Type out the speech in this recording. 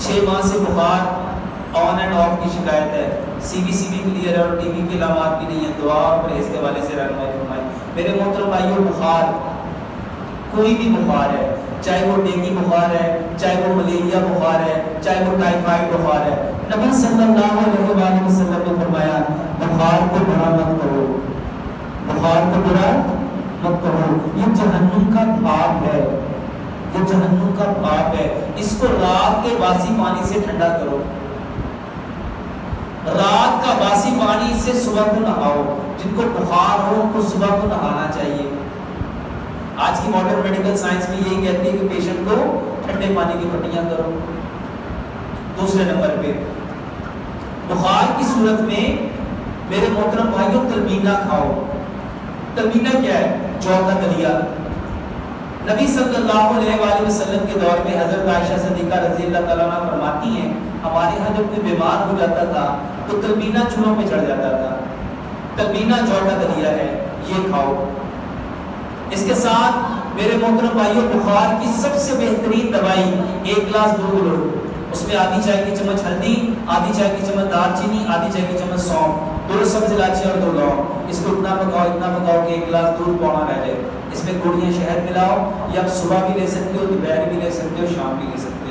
6 ماہ سے بخار آن اینڈ آف کی شکایت ہے، سی بی کلیئر ہے اور ٹی بی کے علامات بھی نہیں ہیں، دعا اور پرہیز کے حوالے سے رہنمائی فرمائیں۔ میرے محترم بھائیوں، بخار کوئی بھی بخار ہے، چاہے وہ ڈینگی بخار ہے، چاہے وہ ملیریا بخار ہے، چاہے وہ ٹائیفائڈ بخار ہے، نبی صلی اللہ علیہ وآلہ وسلم نے فرمایا بخار کو برا مت کرو، بخار کو برا مت کرو، یہ جہنم کا بھاپ ہے، یہ جہنم کا بھاپ ہے، اس کو رات کے باسی پانی سے ٹھنڈا کرو، رات کا باسی پانی سے صبح کو نہاؤ، جن کو بخار ہو ان کو صبح کو نہانا چاہیے۔ آج کی ماڈرن میڈیکل سائنس میں یہی کہتی ہے کہ پیشنٹ کو ٹھنڈے پانی کی پٹیاں کرو۔ دوسرے نمبر پہ بخار کی صورت میں میرے محترم بھائیوں تلبینہ کھاؤ۔ تلبینہ کیا ہے؟ جو کا دلیا۔ نبی صلی اللہ علیہ وآلہ وسلم کے دور میں حضرت عائشہ صدیقہ رضی اللہ تعالیٰ عنہ فرماتی ہیں ہمارے ہاں جب کوئی بیمار ہو جاتا تھا تو تلبینہ چولہوں پہ چڑھ جاتا تھا۔ تلبینہ جو کا دلیا ہے، یہ کھاؤ۔ اس کے ساتھ میرے محترم بھائیوں بخار کی سب سے بہترین دوائی 1 گلاس دودھ لو، اس میں آدھی چائے کی چمچ ہلدی، آدھی چائے کی چمچ دار چینی، آدھی چائے کی چمچ سونف، 2 سبز الائچی اور 2 لونگ، اس کو اتنا پکاؤ کہ 1 گلاس دودھ پونا رہ جائے۔ اس میں گوڑیاں شہد ملاؤ، یہ آپ صبح بھی لے سکتے ہو، دوپہر بھی لے سکتے ہو، شام بھی لے سکتے ہو۔